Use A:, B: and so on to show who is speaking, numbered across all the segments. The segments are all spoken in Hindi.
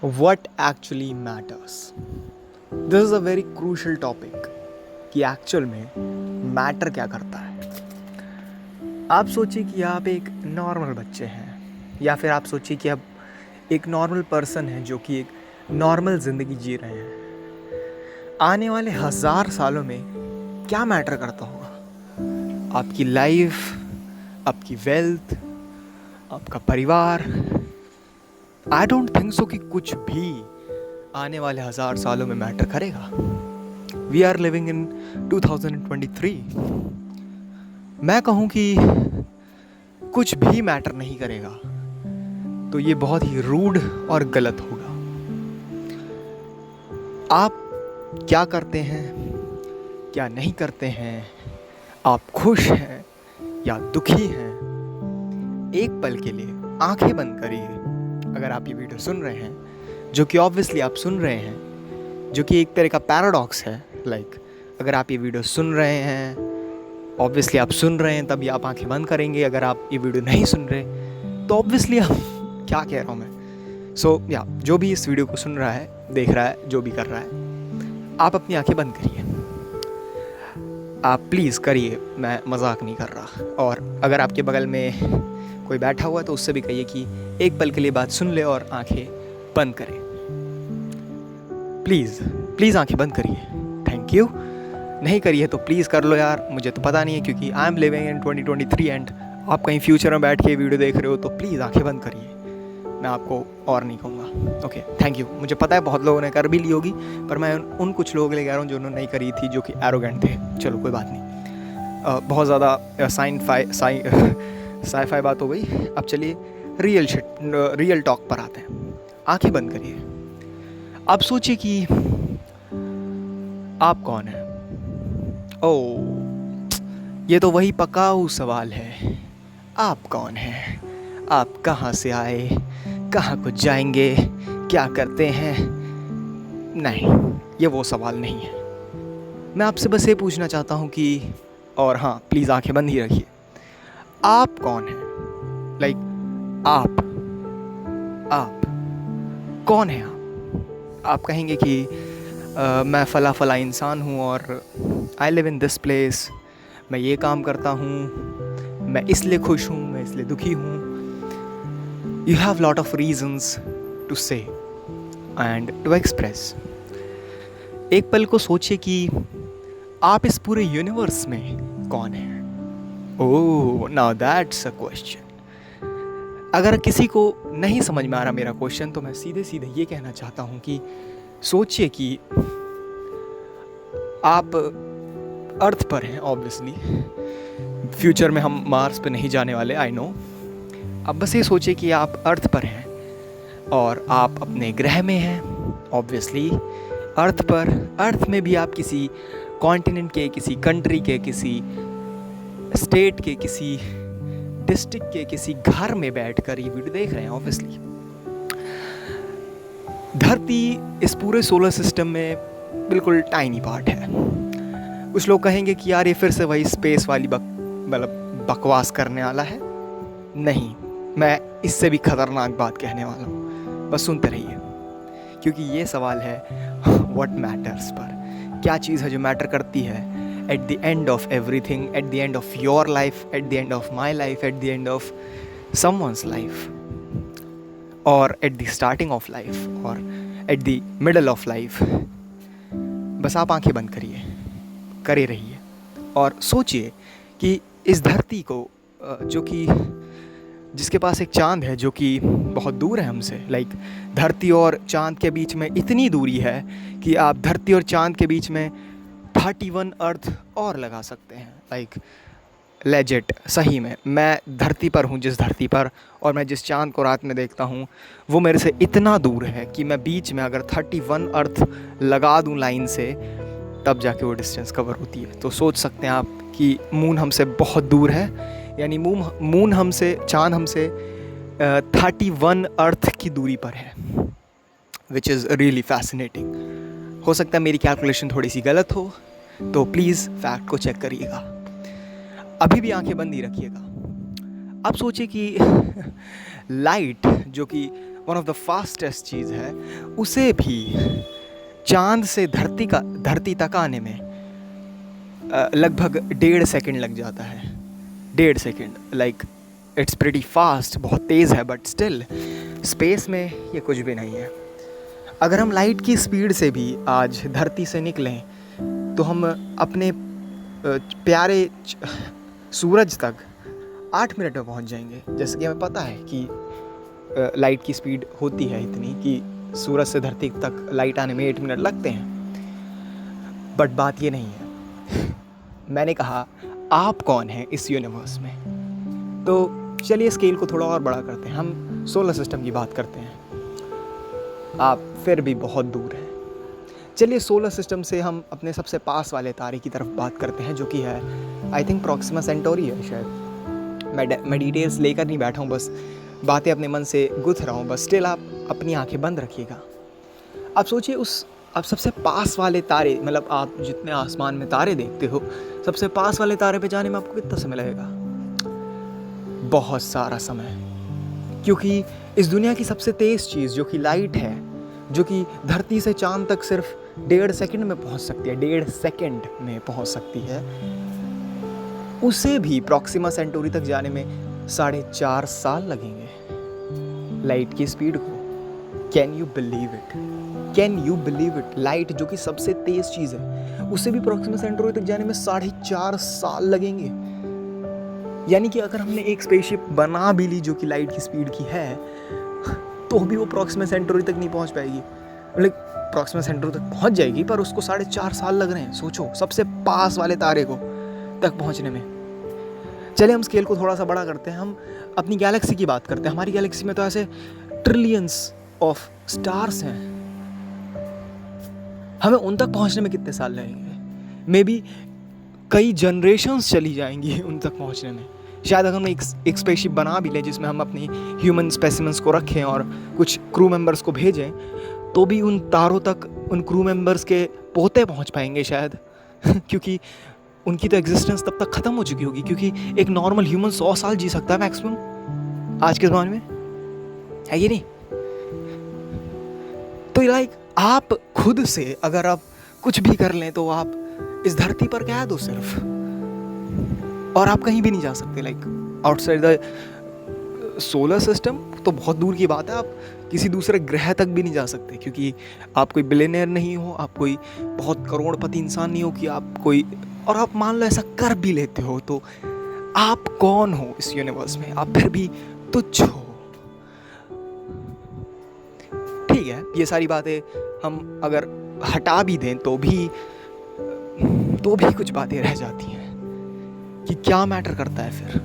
A: what actually matters. This is a very crucial topic कि एक्चुअल में मैटर क्या करता है. आप सोचिए कि आप एक नॉर्मल बच्चे हैं, या फिर आप सोचिए कि आप एक नॉर्मल पर्सन हैं जो कि एक नॉर्मल ज़िंदगी जी रहे हैं. आने वाले 1000 सालों में क्या मैटर करता होगा? आपकी लाइफ, आपकी वेल्थ, आपका परिवार. आई डोंट थिंक सो कि कुछ भी आने वाले 1000 सालों में मैटर करेगा. We are living in 2023. मैं कहूँ कि कुछ भी मैटर नहीं करेगा तो ये बहुत ही रूड और गलत होगा. आप क्या करते हैं, क्या नहीं करते हैं, आप खुश हैं या दुखी हैं, एक पल के लिए आंखें बंद करिए. अगर आप ये वीडियो सुन रहे हैं, जो कि ऑब्वियसली आप सुन रहे हैं, जो कि एक तरह का पैराडॉक्स है. अगर आप ये वीडियो सुन रहे हैं, ऑब्वियसली आप सुन रहे हैं, तभी आप आंखें बंद करेंगे. अगर आप ये वीडियो नहीं सुन रहे तो ऑब्वियसली आप क्या कह रहा हूँ मैं. जो भी इस वीडियो को सुन रहा है, देख रहा है, जो भी कर रहा है, आप अपनी आंखें बंद करिए. आप प्लीज़ करिए, मैं मजाक नहीं कर रहा. और अगर आपके बगल में कोई बैठा हुआ है तो उससे भी कहिए कि एक पल के लिए बात सुन ले और आंखें बंद करें. प्लीज़ आंखें बंद करिए. Thank you. नहीं करिए तो प्लीज़ कर लो यार. मुझे तो पता नहीं है, क्योंकि I am living in 2023 and आप कहीं फ्यूचर में बैठ के वीडियो देख रहे हो, तो प्लीज़ आंखें बंद करिए. मैं आपको और नहीं कहूँगा. Okay, thank you. मुझे पता है बहुत लोगों ने कर भी ली होगी, पर मैं उन कुछ लोगों के लिए कह रहा हूँ जिन्होंने नहीं करी थी, जो कि एरोगेंट थे. चलो कोई बात नहीं. बहुत ज़्यादा साई-फाई बात हो गई. अब चलिए रियल टॉक पर आते हैं. आंखें बंद करिए. आप सोचिए कि आप कौन हैं. ये तो वही पकाऊ सवाल है. आप कौन हैं? आप कहाँ से आए, कहाँ को जाएंगे, क्या करते हैं? नहीं, ये वो सवाल नहीं है. मैं आपसे बस ये पूछना चाहता हूँ कि, और हाँ, प्लीज़ आंखें बंद ही रखिए, आप कौन हैं? आप कौन हैं? आप कहेंगे कि मैं फला इंसान हूँ और I live in this place. मैं ये काम करता हूँ, मैं इसलिए खुश हूँ, मैं इसलिए दुखी हूँ. You have lot of reasons to say and to express. एक पल को सोचिए कि आप इस पूरे यूनिवर्स में कौन हैं. Now that's a question. अगर किसी को नहीं समझ में आ रहा मेरा क्वेश्चन, तो मैं सीधे ये कहना चाहता हूँ कि सोचिए कि आप अर्थ पर हैं. ऑब्वियसली फ्यूचर में हम मार्स पे नहीं जाने वाले, आई नो. अब बस ये सोचिए कि आप अर्थ पर हैं और आप अपने ग्रह में हैं. ऑब्वियसली अर्थ पर, अर्थ में भी आप किसी कॉन्टिनेंट के, किसी कंट्री के, किसी स्टेट के, किसी डिस्ट्रिक्ट के, किसी घर में बैठकर ये वीडियो देख रहे हैं. ऑब्वियसली धरती इस पूरे सोलर सिस्टम में बिल्कुल टाइनी पार्ट है. कुछ लोग कहेंगे कि यार ये फिर से वही स्पेस वाली बकवास करने वाला है. नहीं, मैं इससे भी खतरनाक बात कहने वाला हूँ. बस सुनते रहिए, क्योंकि ये सवाल है व्हाट मैटर्स पर. क्या चीज़ है जो मैटर करती है at the end of everything, at the end of your life, at the end of my life, at the end of someone's life, और at the starting of life, और at the middle of life. बस आप आंखें बंद करिए, करे रहिए और सोचिए कि इस धरती को, जो कि जिसके पास एक चांद है जो कि बहुत दूर है हमसे. धरती और चांद के बीच में इतनी दूरी है कि आप धरती और चांद के बीच में 31 अर्थ और लगा सकते हैं. लेजिट, सही में मैं धरती पर हूँ, जिस धरती पर, और मैं जिस चांद को रात में देखता हूँ वो मेरे से इतना दूर है कि मैं बीच में अगर 31 अर्थ लगा दूँ लाइन से, तब जाके वो डिस्टेंस कवर होती है. तो सोच सकते हैं आप कि मून हमसे बहुत दूर है. यानी मून हमसे, चांद हमसे 31 अर्थ की दूरी पर है, विच इज़ रियली फैसिनेटिंग. हो सकता है मेरी कैलकुलेशन थोड़ी सी गलत हो, तो प्लीज़ फैक्ट को चेक करिएगा. अभी भी आंखें बंद ही रखिएगा. अब सोचिए कि लाइट, जो कि वन ऑफ द फास्टेस्ट चीज़ है, उसे भी चांद से धरती तक आने में लगभग 1.5 सेकंड लग जाता है। 1.5 second, like it's pretty fast, बहुत तेज़ है, बट स्टिल स्पेस में ये कुछ भी नहीं है। अगर हम लाइट की स्पीड से भी आज धरती से निकलें तो हम अपने प्यारे सूरज तक 8 मिनट में पहुंच जाएंगे। जैसे कि हमें पता है कि लाइट की स्पीड होती है इतनी कि सूरज से धरती तक लाइट आने में 8 मिनट लगते हैं। बट बात ये नहीं है। मैंने कहा आप कौन हैं इस यूनिवर्स में। तो चलिए स्केल को थोड़ा और बड़ा करते हैं, हम सोलर सिस्टम की बात करते हैं। आप फिर भी बहुत दूर हैं। चलिए सोलर सिस्टम से हम अपने सबसे पास वाले तारे की तरफ बात करते हैं, जो कि है आई थिंक प्रॉक्सिमा सेंटोरी है शायद। मैं डिटेल्स लेकर नहीं बैठा हूँ, बस बातें अपने मन से गुथ रहा हूँ। बस स्टिल आप अपनी आंखें बंद रखिएगा। आप सोचिए आप सबसे पास वाले तारे, मतलब आप जितने आसमान में तारे देखते हो, सबसे पास वाले तारे पे जाने में आपको कितना समय लगेगा? बहुत सारा समय। क्योंकि इस दुनिया की सबसे तेज़ चीज़ जो कि लाइट है, जो कि धरती से चांद तक सिर्फ 1.5 सेकंड में पहुंच सकती है, 1.5 सेकंड में पहुंच सकती है, उसे भी प्रॉक्सिमा सेंटोरी तक जाने में 4.5 साल लगेंगे लाइट की स्पीड को। Can you believe it? Can you believe it? Light जो कि सबसे तेज़ चीज़ है, उसे भी प्रॉक्सिमा सेंटोरी तक जाने में 4.5 साल लगेंगे। यानी कि अगर हमने एक स्पेसशिप बना भी ली जो कि लाइट की स्पीड की है, तो भी वो प्रॉक्सिमा सेंटोरी तक नहीं पहुंच पाएगी। मतलब प्रॉक्सिमा सेंटोरी तक पहुंच जाएगी, पर उसको 4.5 साल लग रहे हैं। सोचो, सबसे पास वाले तारे को तक पहुंचने में। चलिए हम स्केल को थोड़ा सा बड़ा करते हैं, हम अपनी गैलेक्सी की बात करते हैं। हमारी गैलेक्सी में तो ऐसे ट्रिलियंस ऑफ स्टार्स हैं। हमें उन तक पहुंचने में कितने साल लगेंगे? मे बी कई जनरेशन्स चली जाएंगी उन तक पहुंचने में। शायद अगर हम एक स्पेसशिप बना भी लें जिसमें हम अपनी ह्यूमन स्पेसिमेंस को रखें और कुछ क्रू मेंबर्स को भेजें, तो भी उन तारों तक उन क्रू मेंबर्स के पोते पहुंच पाएंगे शायद। क्योंकि उनकी तो एग्जिस्टेंस तब तक ख़त्म हो चुकी होगी। क्योंकि एक नॉर्मल ह्यूमन 100 साल जी सकता है मैक्सिमम आज के ज़माने में, है ये नहीं? तो लाइक आप खुद से अगर आप कुछ भी कर लें तो आप इस धरती पर कैद हो सिर्फ, और आप कहीं भी नहीं जा सकते। Like outside the solar system तो बहुत दूर की बात है, आप किसी दूसरे ग्रह तक भी नहीं जा सकते। क्योंकि आप कोई बिलियनियर नहीं हो, आप कोई बहुत करोड़पति इंसान नहीं हो कि आप कोई, और आप मान लो ऐसा कर भी लेते हो तो आप कौन हो इस यूनिवर्स में? आप फिर भी तुच्छ हो। ठीक है, ये सारी बातें हम अगर हटा भी दें तो भी कुछ बातें रह जाती हैं कि क्या मैटर करता है फिर।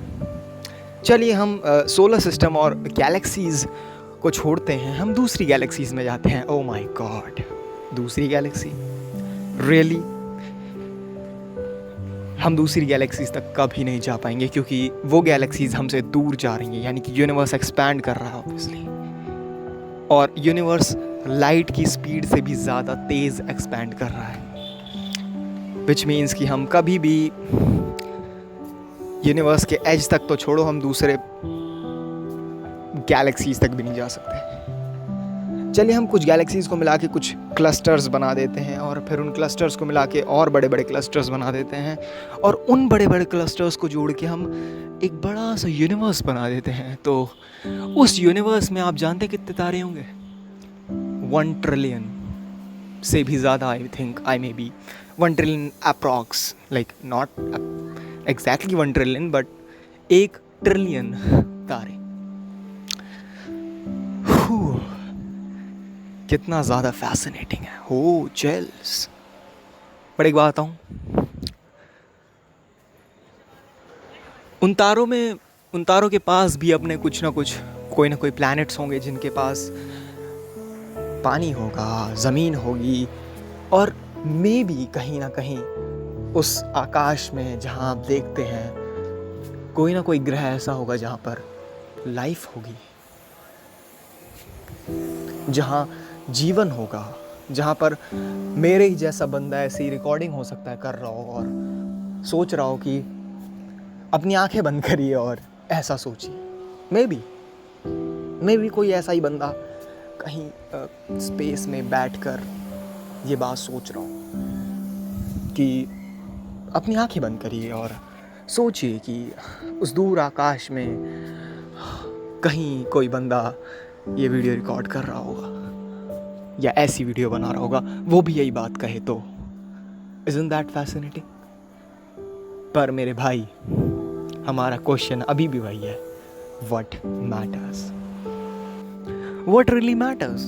A: चलिए हम सोलर सिस्टम और गैलेक्सीज को छोड़ते हैं, हम दूसरी गैलेक्सीज में जाते हैं। ओह माय गॉड, दूसरी गैलेक्सी, रियली? हम दूसरी गैलेक्सीज तक कभी नहीं जा पाएंगे क्योंकि वो गैलेक्सीज हमसे दूर जा रही हैं। यानी कि यूनिवर्स एक्सपैंड कर रहा है ऑब्वियसली, और यूनिवर्स लाइट की स्पीड से भी ज़्यादा तेज़ एक्सपैंड कर रहा है। विच मीन्स कि हम कभी भी यूनिवर्स के एज तक तो छोड़ो, हम दूसरे गैलेक्सीज तक भी नहीं जा सकते। चलिए हम कुछ गैलेक्सीज को मिला के कुछ क्लस्टर्स बना देते हैं, और फिर उन क्लस्टर्स को मिला के और बड़े बड़े क्लस्टर्स बना देते हैं, और उन बड़े बड़े क्लस्टर्स को जोड़ के हम एक बड़ा सा यूनिवर्स बना देते हैं। तो उस यूनिवर्स में आप जानते कितने तारे होंगे? 1 ट्रिलियन से भी ज़्यादा। I think I may be 1 trillion approx, like not exactly 1 trillion but 1 trillion तारे। कितना ज़्यादा फैसिनेटिंग है। हो चिल्स। बट एक बात बताऊँ, उन तारों के पास भी अपने कुछ ना कुछ कोई ना कोई प्लैनेट्स होंगे जिनके पास पानी होगा, ज़मीन होगी, और मे बी कहीं ना कहीं उस आकाश में जहाँ आप देखते हैं कोई ना कोई ग्रह ऐसा होगा जहाँ पर लाइफ होगी, जहाँ जीवन होगा, जहाँ पर मेरे ही जैसा बंदा ऐसी रिकॉर्डिंग हो सकता है कर रहा हो और सोच रहा हो कि अपनी आंखें बंद करिए और ऐसा सोचिए। मे बी कोई ऐसा ही बंदा कहीं स्पेस में बैठकर ये बात सोच रहा हूँ कि अपनी आंखें बंद करिए और सोचिए कि उस दूर आकाश में कहीं कोई बंदा ये वीडियो रिकॉर्ड कर रहा होगा या ऐसी वीडियो बना रहा होगा, वो भी यही बात कहे तो isn't that fascinating? पर मेरे भाई, हमारा क्वेश्चन अभी भी वही है, what matters? What really matters?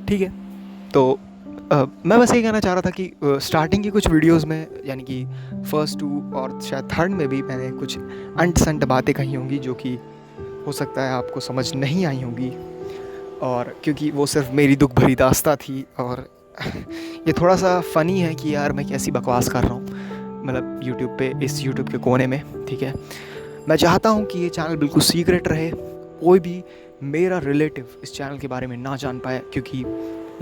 A: ठीक है, तो मैं बस ये कहना चाह रहा था कि स्टार्टिंग की कुछ वीडियोस में, यानी कि फर्स्ट 2 और शायद थर्ड में भी मैंने कुछ अंट संट बातें कही होंगी जो कि हो सकता है आपको समझ नहीं आई होंगी, और क्योंकि वो सिर्फ मेरी दुख भरी दास्तां थी। और ये थोड़ा सा फ़नी है कि यार मैं कैसी बकवास कर रहा हूँ, मतलब यूट्यूब पे, इस यूट्यूब के कोने में। ठीक है, मैं चाहता हूँ कि ये चैनल बिल्कुल सीक्रेट रहे, कोई भी मेरा रिलेटिव इस चैनल के बारे में ना जान पाए, क्योंकि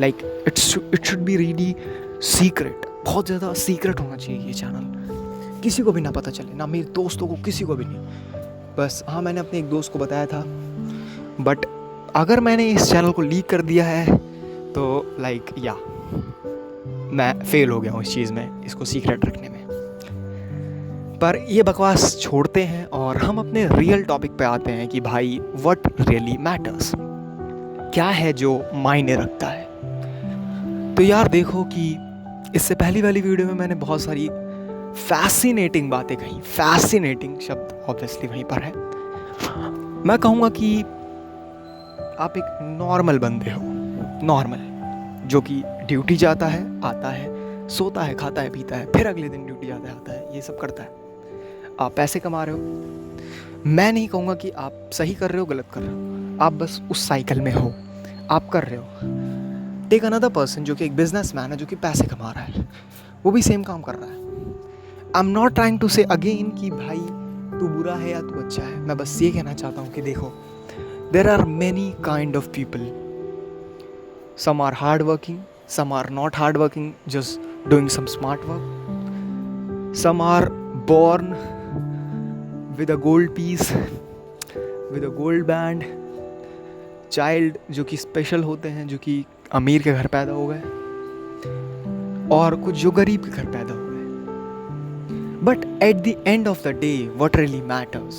A: like it should be really secret, बहुत ज़्यादा सीक्रेट होना चाहिए ये चैनल, किसी को भी ना पता चले, ना मेरे दोस्तों को, किसी को भी नहीं। बस हाँ, मैंने अपने एक दोस्त को बताया था, बट अगर मैंने इस चैनल को लीक कर दिया है तो लाइक या मैं फेल हो गया हूँ इस चीज़ में, इसको सीक्रेट रखने में। पर ये बकवास छोड़ते हैं और हम अपने रियल टॉपिक पे आते हैं कि भाई व्हाट रियली मैटर्स, क्या है जो मायने रखता है। तो यार देखो कि इससे पहली वाली वीडियो में मैंने बहुत सारी फैसिनेटिंग बातें कही, फैसिनेटिंग शब्द ऑब्वियसली वहीं पर है। मैं कहूँगा कि आप एक नॉर्मल बंदे हो, नॉर्मल, जो कि ड्यूटी जाता है, आता है, सोता है, खाता है, पीता है, फिर अगले दिन ड्यूटी जाता है, आता है, ये सब करता है। आप पैसे कमा रहे हो, मैं नहीं कहूँगा कि आप सही कर रहे हो, गलत कर रहे हो, आप बस उस साइकिल में हो, आप कर रहे हो। टेक अनदर पर्सन जो कि एक बिजनेसमैन है, जो कि पैसे कमा रहा है, वो भी सेम काम कर रहा है। I am not trying to say again कि भाई तू बुरा है या तू अच्छा है, मैं बस ये कहना चाहता हूँ कि देखो, there are many kind of people. Some are hard working, some are not hard working, just doing some smart work. Some are born with a gold piece, with a gold band. Child जो कि स्पेशल होते हैं, जो कि अमीर के घर पैदा हो गए, और कुछ जो गरीब के घर पैदा हो गए। But at the end of the day, what really matters?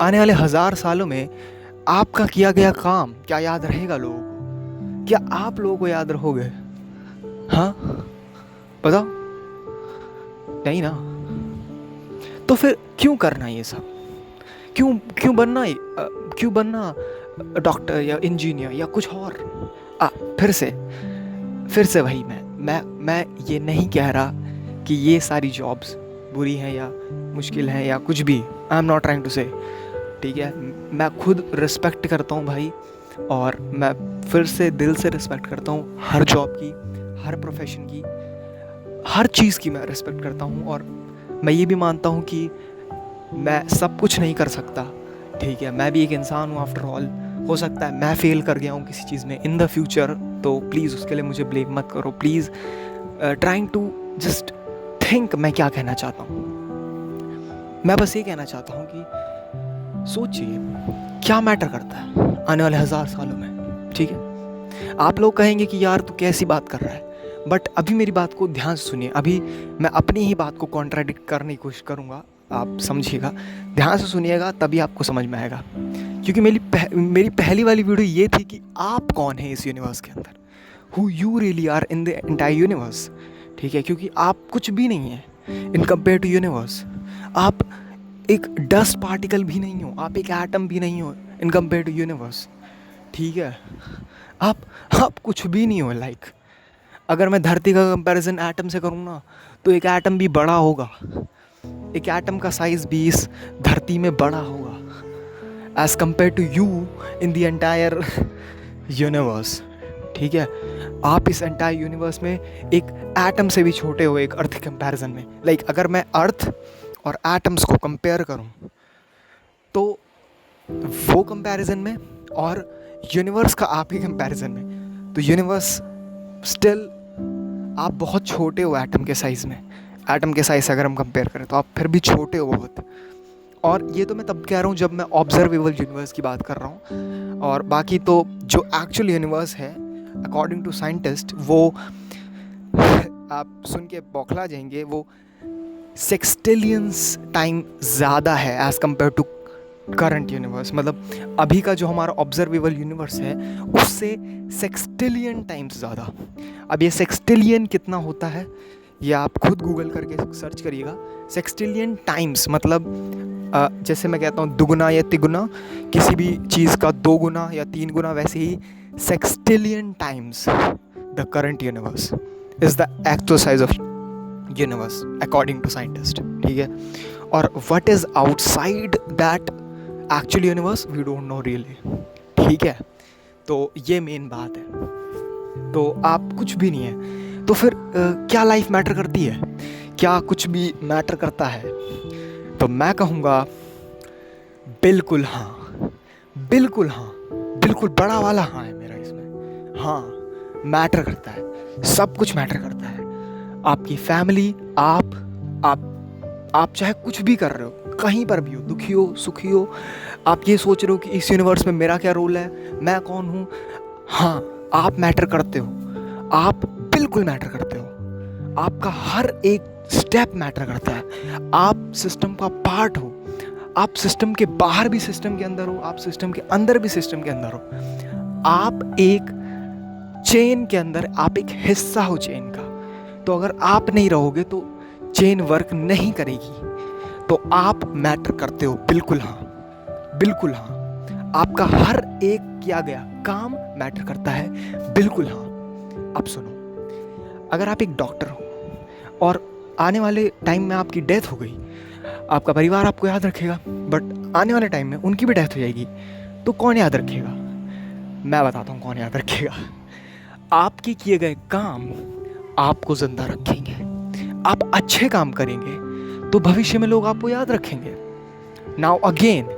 A: आने वाले 1000 सालों में आपका किया गया काम क्या याद रहेगा लोगों को? क्या आप लोगों को याद रहोगे? हाँ, बताओ, नहीं ना। तो फिर क्यों करना ये सब? क्यों बनना डॉक्टर या इंजीनियर या कुछ और? फिर से वही, मैं ये नहीं कह रहा कि ये सारी जॉब्स बुरी हैं या मुश्किल हैं या कुछ भी। I am not trying to say, ठीक है, मैं खुद रिस्पेक्ट करता हूँ भाई, और मैं फिर से दिल से रिस्पेक्ट करता हूँ हर जॉब की, हर प्रोफेशन की, हर चीज़ की मैं रिस्पेक्ट करता हूँ। और मैं ये भी मानता हूँ कि मैं सब कुछ नहीं कर सकता, ठीक है, मैं भी एक इंसान हूँ आफ्टर ऑल। हो सकता है मैं फेल कर गया हूँ किसी चीज़ में इन द फ्यूचर, तो प्लीज़ उसके लिए मुझे ब्लेम मत करो, please. Trying to just think मैं क्या कहना चाहता हूँ। मैं बस ये कहना चाहता हूँ कि सोचिए क्या मैटर करता है आने वाले 1000 सालों में, ठीक है। आप लोग कहेंगे कि यार तू कैसी बात कर रहा है, बट अभी मेरी बात को ध्यान से सुनिए। अभी मैं अपनी ही बात को कॉन्ट्राडिक्ट करने की कोशिश करूँगा, आप समझिएगा, ध्यान से सुनिएगा, तभी आपको समझ में आएगा। क्योंकि मेरी पहली वाली वीडियो ये थी कि आप कौन है इस यूनिवर्स के अंदर, who you really are in the entire universe, ठीक है। क्योंकि आप कुछ भी नहीं है इन कंपेयर टू यूनिवर्स। आप एक डस्ट पार्टिकल भी नहीं हो, आप एक एटम भी नहीं हो इन कंपेयर टू यूनिवर्स, ठीक है। आप कुछ भी नहीं हो। लाइक अगर मैं धरती का कंपैरिजन एटम से करूँ ना, तो एक एटम भी बड़ा होगा, एक एटम का साइज़ भी इस धरती में बड़ा होगा as compare to you in the entire universe, ठीक है। आप इस एंटायर यूनिवर्स में एक एटम से भी छोटे हो एक अर्थ के कंपैरिजन में। लाइक अगर मैं अर्थ और एटम्स को कंपेयर करूं, तो वो कंपैरिजन में और यूनिवर्स का आपके कंपैरिजन में, तो यूनिवर्स स्टिल आप बहुत छोटे हो एटम के साइज़ में। एटम के साइज़ अगर हम कंपेयर करें तो आप फिर भी छोटे हो बहुत। और ये तो मैं तब कह रहा हूँ जब मैं ऑब्जर्वेबल यूनिवर्स की बात कर रहा हूँ, और बाकी तो जो एक्चुअल यूनिवर्स है अकॉर्डिंग टू साइंटिस्ट, वो आप सुन के बौखला जाएंगे, वो सेक्सटिलियंस टाइम ज़्यादा है as compare to current universe. मतलब अभी का जो हमारा ऑब्जर्वेबल यूनिवर्स है उससे सेक्सटिलियन टाइम्स ज़्यादा। अब ये सेक्सटिलियन कितना होता है ये आप खुद गूगल करके सर्च करिएगा। सेक्सटिलियन टाइम्स मतलब जैसे मैं कहता हूँ दुगुना या तिगुना, किसी भी चीज़ का 2 गुना या 3 गुना, वैसे ही sextillion times the current universe is the actual size of universe according to scientist, ठीक है। और what is outside that actual universe we don't know really, ठीक है। तो ये मेन बात है। तो आप कुछ भी नहीं है तो फिर क्या लाइफ मैटर करती है? क्या कुछ भी मैटर करता है? तो मैं कहूँगा बिल्कुल हाँ, बिल्कुल हाँ, बिल्कुल बड़ा वाला हाँ है मेरा इसमें। हाँ, मैटर करता है, सब कुछ मैटर करता है। आपकी फैमिली, आप चाहे कुछ भी कर रहे हो, कहीं पर भी हो, दुखी हो सुखी हो, आप ये सोच रहे हो कि इस यूनिवर्स में मेरा क्या रोल है, मैं कौन हूँ। हाँ, आप मैटर करते हो, आप बिल्कुल मैटर करते हो। आपका हर एक स्टेप मैटर करता है। आप सिस्टम का पार्ट हो, आप सिस्टम के बाहर भी सिस्टम के अंदर हो, आप सिस्टम के अंदर भी सिस्टम के अंदर हो। आप एक चेन के अंदर, आप एक हिस्सा हो चेन का। तो अगर आप नहीं रहोगे तो चेन वर्क नहीं करेगी। तो आप मैटर करते हो, बिल्कुल हाँ, बिल्कुल हाँ। आपका हर एक किया गया काम मैटर करता है, बिल्कुल हाँ। अब सुनो, अगर आप एक डॉक्टर हो और आने वाले टाइम में आपकी डेथ हो गई, आपका परिवार आपको याद रखेगा, बट आने वाले टाइम में उनकी भी डेथ हो जाएगी, तो कौन याद रखेगा? मैं बताता हूँ कौन याद रखेगा। आपके किए गए काम आपको जिंदा रखेंगे। आप अच्छे काम करेंगे तो भविष्य में लोग आपको याद रखेंगे। नाउ अगेन,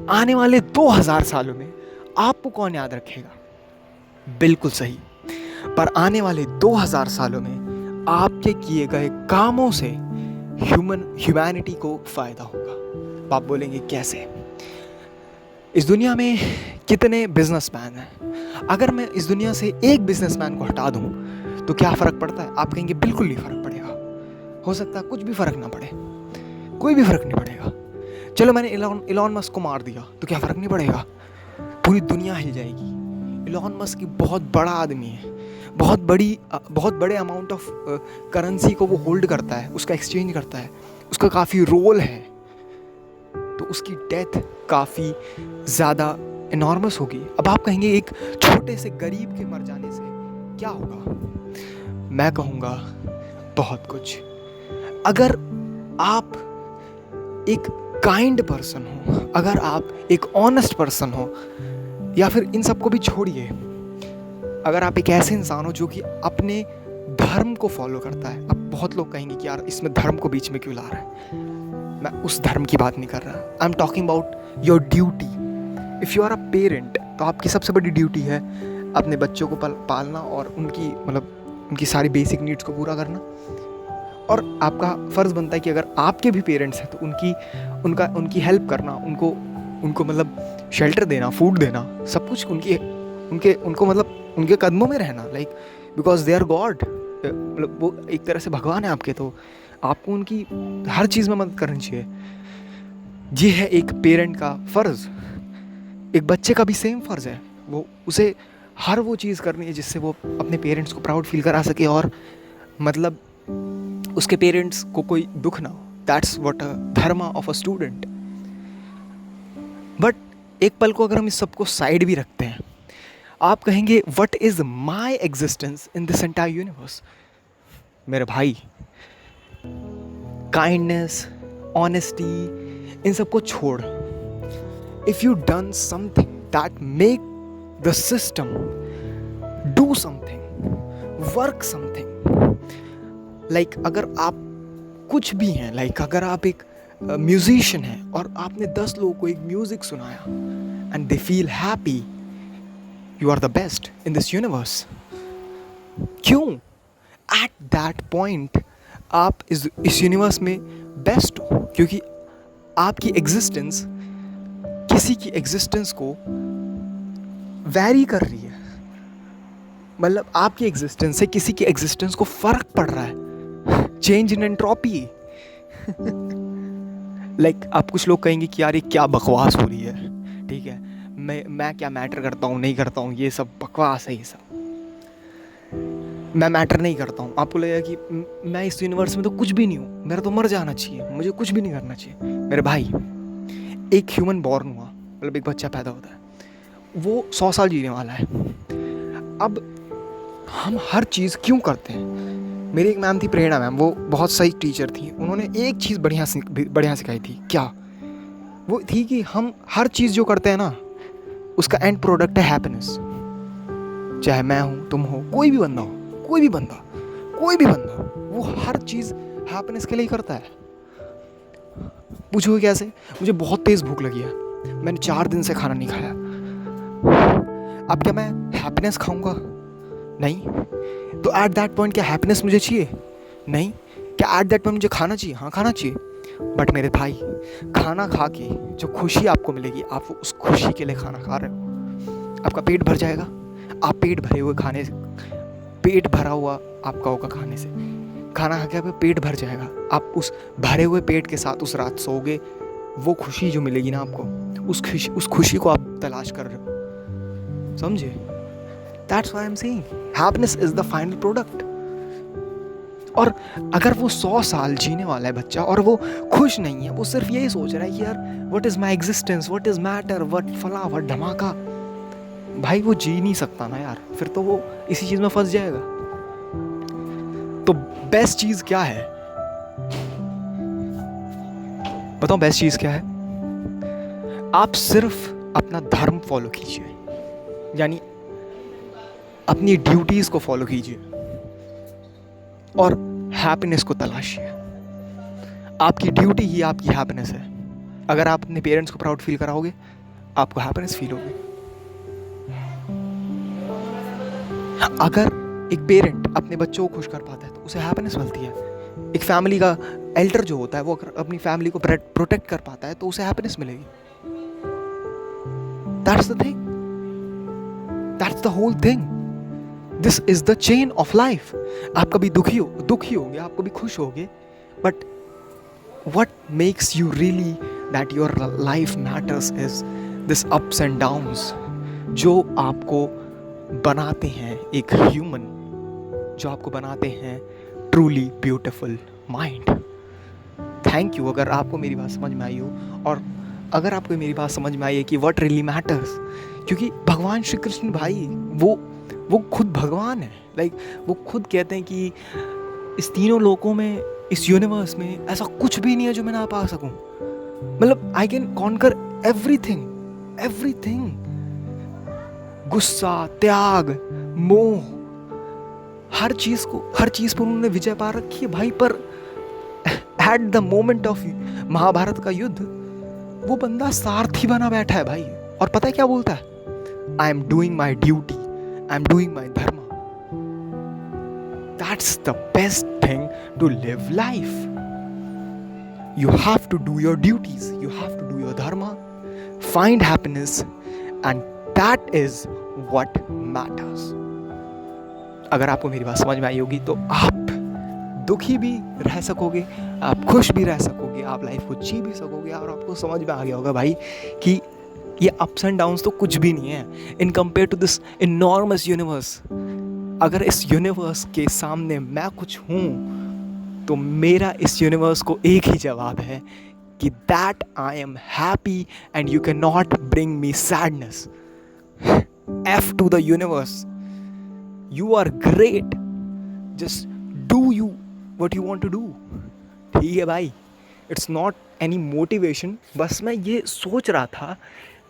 A: आने वाले 2000 सालों में आपको कौन याद रखेगा? बिल्कुल सही, पर आने वाले 2000 सालों में आपके किए गए कामों से ह्यूमैनिटी को फायदा होगा। आप बोलेंगे कैसे? इस दुनिया में कितने बिजनेसमैन हैं? अगर मैं इस दुनिया से एक बिजनेसमैन को हटा दूं तो क्या फ़र्क पड़ता है? आप कहेंगे बिल्कुल नहीं फ़र्क पड़ेगा। हो सकता है कुछ भी फ़र्क ना पड़े, कोई भी फ़र्क नहीं पड़ेगा। चलो मैंने इलॉन मस्क को मार दिया तो क्या फ़र्क नहीं पड़ेगा? पूरी दुनिया हिल जाएगी। इलॉन मस्क की बहुत बड़ा आदमी है, बहुत बड़े अमाउंट ऑफ करेंसी को वो होल्ड करता है, उसका एक्सचेंज करता है, उसका काफ़ी रोल है। तो उसकी डेथ काफ़ी ज़्यादा एनॉर्मस होगी। अब आप कहेंगे एक छोटे से गरीब के मर जाने से क्या होगा? मैं कहूँगा बहुत कुछ। अगर आप एक काइंड पर्सन हो, अगर आप एक ऑनेस्ट पर्सन हो, या फिर इन सबको भी छोड़िए, अगर आप एक ऐसे इंसान हो जो कि अपने धर्म को फॉलो करता है। अब बहुत लोग कहेंगे कि यार इसमें धर्म को बीच में क्यों ला रहा है? मैं उस धर्म की बात नहीं कर रहा। I am talking about your duty. If you are a parent तो आपकी सबसे बड़ी ड्यूटी है अपने बच्चों को पालना और उनकी सारी बेसिक नीड्स को पूरा करना। और आपका फ़र्ज़ बनता है कि अगर आपके भी पेरेंट्स हैं तो उनकी हेल्प करना, उनको मतलब शेल्टर देना, फूड देना, सब कुछ उनको मतलब उनके कदमों में रहना, like because they are god. मतलब वो एक तरह से भगवान है आपके, तो आपको उनकी हर चीज़ में मदद करनी चाहिए। ये है एक पेरेंट का फ़र्ज़। एक बच्चे का भी सेम फ़र्ज़ है, उसे हर वो चीज़ करनी है जिससे वो अपने पेरेंट्स को प्राउड फील करा सके और मतलब उसके पेरेंट्स को कोई दुख ना हो। That's what a Dharma of a student. But एक पल को अगर हम इस सबको साइड भी रखते हैं, आप कहेंगे what is my existence in this entire universe? मेरे भाई, काइंडनेस, ऑनेस्टी, इन सबको छोड़। If you done something that make the system do something, work something, like अगर आप कुछ भी हैं, लाइक अगर आप एक म्यूजिशियन हैं और आपने 10 लोगों को एक म्यूज़िक सुनाया and they feel happy, you are the best in this universe. क्यों? एट दैट पॉइंट आप इस यूनिवर्स में बेस्ट हो, क्योंकि आपकी एग्जिस्टेंस किसी की एग्जिस्टेंस को वैरी कर रही है, मतलब आपकी एग्जिस्टेंस से किसी की एग्जिस्टेंस को फर्क पड़ रहा है, चेंज इन एंट्रोपी। लाइक आप कुछ लोग कहेंगे कि यार ये क्या बकवास हो रही है, ठीक है, मैं क्या मैटर करता हूँ नहीं करता हूँ, ये सब बकवास है, ये सब मैं मैटर नहीं करता हूँ। आपको लगेगा कि मैं इस यूनिवर्स में तो कुछ भी नहीं हूँ, मेरा तो मर जाना चाहिए, मुझे कुछ भी नहीं करना चाहिए। मेरे भाई, एक ह्यूमन बॉर्न हुआ, मतलब एक बच्चा पैदा होता है, वो 100 साल जीने वाला है। अब हम हर चीज़ क्यों करते हैं? मेरी एक मैम थी, प्रेरणा मैम, वो बहुत सही टीचर थी। उन्होंने एक चीज़ बढ़िया सिखाई थी। क्या? वो थी कि हम हर चीज़ जो करते हैं ना, उसका एंड प्रोडक्ट है हैप्पीनेस। चाहे मैं हूँ, तुम हो, कोई भी बंदा हो, कोई भी बंदा, वो हर चीज़ हैप्पीनेस के लिए ही करता है। पूछोगे कैसे? मुझे बहुत तेज़ भूख लगी है, मैंने 4 दिन से खाना नहीं खाया। अब क्या मैं हैप्पीनेस खाऊंगा? नहीं। तो एट दैट पॉइंट क्या हैप्पीनेस मुझे चाहिए? नहीं। क्या एट दैट पॉइंट मुझे खाना चाहिए? हाँ, खाना चाहिए। बट मेरे भाई, खाना खा के जो खुशी आपको मिलेगी, आप उस खुशी के लिए खाना खा रहे हो। आपका पेट भर जाएगा, आप पेट भरे हुए खाने से, पेट भरा हुआ आपका होगा खाने से, खाना खा के आपका पेट भर जाएगा, आप उस भरे हुए पेट के साथ उस रात सोओगे, वो खुशी जो मिलेगी ना आपको, उस खुशी को आप तलाश कर रहे हो, समझे? That's why I'm saying happiness is the final product. और अगर वो 100 साल जीने वाला है बच्चा और वो खुश नहीं है, वो सिर्फ यही सोच रहा है कि यार what is my existence, what is matter, what फला व्हाट धमाका, भाई वो जी नहीं सकता ना यार, फिर तो वो इसी चीज में फंस जाएगा। तो बेस्ट चीज क्या है? बताओ बेस्ट चीज क्या है? आप सिर्फ अपना धर्म फॉलो कीजिए, यानी अपनी ड्यूटीज को फॉलो कीजिए और हैप्पीनेस को तलाशिए। आपकी ड्यूटी ही आपकी हैप्पीनेस है। अगर आप अपने पेरेंट्स को प्राउड फील कराओगे, आपको हैप्पीनेस फील होगी। अगर एक पेरेंट अपने बच्चों को खुश कर पाता है तो उसे हैप्पीनेस मिलती है। एक फैमिली का एल्डर जो होता है, वो अगर अपनी फैमिली को प्रोटेक्ट कर पाता है तो उसे हैप्पीनेस मिलेगी। That's the thing, that's the whole thing. This is the chain of life. आप कभी दुखी होगे, आप कभी खुश होगे, but what makes you really that your life matters is this ups and downs जो आपको बनाते हैं एक ह्यूमन, जो आपको बनाते हैं truly beautiful mind. Thank you अगर आपको मेरी बात समझ में आई हो, और अगर आपको मेरी बात समझ में आई है कि what really matters, क्योंकि भगवान श्री कृष्ण भाई वो खुद भगवान है। लाइक वो खुद कहते हैं कि इस तीनों लोकों में, इस यूनिवर्स में ऐसा कुछ भी नहीं है जो मैं ना पा सकूं। मतलब आई कैन कॉन्कर एवरीथिंग। गुस्सा, त्याग, मोह, हर चीज पर उन्होंने विजय पा रखी है भाई। पर at the moment of Mahabharat का युद्ध, वो बंदा सारथी बना बैठा है भाई, और पता है क्या बोलता है? I am doing my duty, I am doing my धर्म। That's the best thing to live life. You have to do your duties, you have to do your dharma, find happiness, and that is what matters. अगर आपको मेरी बात समझ में आई होगी तो आप दुखी भी रह सकोगे, आप खुश भी रह सकोगे, आप लाइफ को जी भी सकोगे, और आपको समझ में आ गया होगा भाई कि ये अप्स एंड डाउन्स तो कुछ भी नहीं है in compare to this enormous universe. अगर इस यूनिवर्स के सामने मैं कुछ हूँ, तो मेरा इस यूनिवर्स को एक ही जवाब है कि that I am happy and you can not bring me sadness. F to the universe, you are great, just do you what you want to do. ठीक है भाई, इट्स नॉट एनी मोटिवेशन, बस मैं ये सोच रहा था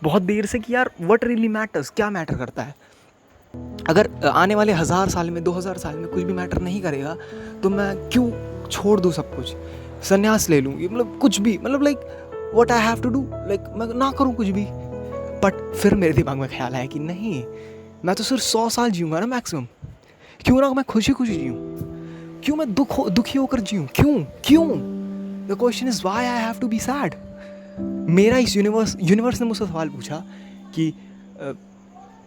A: बहुत देर से कि यार व्हाट रियली मैटर्स, क्या मैटर करता है। अगर आने वाले 1000 साल में, 2000 साल में कुछ भी मैटर नहीं करेगा, तो मैं क्यों छोड़ दूँ सब कुछ, संन्यास ले लूँ, मतलब कुछ भी, मतलब like what I have to do, like मैं ना करूँ कुछ भी। बट फिर मेरे दिमाग में ख्याल आया कि नहीं, मैं तो सिर्फ 100 साल जीऊँगा ना मैक्सिमम, क्यों ना मैं खुशी जीऊँ, क्यों मैं दुखी होकर जीऊँ, क्यों? The question is why I have to be sad, मेरा इस यूनिवर्स ने मुझसे सवाल पूछा कि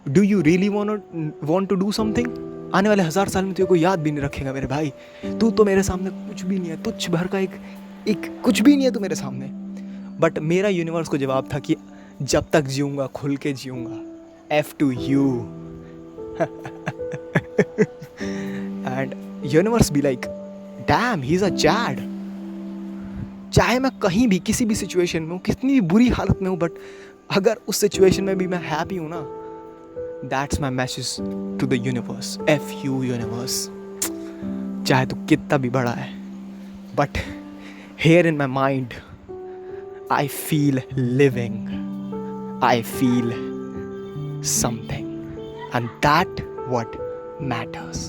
A: do you really want to do something? आने वाले 1000 साल में तेरे को याद भी नहीं रखेगा मेरे भाई, तू तो मेरे सामने कुछ भी नहीं है, तुच्छ भर का एक कुछ भी नहीं है तू मेरे सामने। बट मेरा यूनिवर्स को जवाब था कि जब तक जीऊँगा खुल के जीऊँगा, F to you। And universe be like damn he is a Chad. चाहे मैं कहीं भी किसी भी सिचुएशन में हूँ, कितनी भी बुरी हालत में हूँ, बट अगर उस सिचुएशन में भी मैं हैप्पी हूँ ना, that's my message to the universe. F you universe. चाहे तो कितना भी बड़ा है, but here in my mind I feel living, I feel something, and that what matters।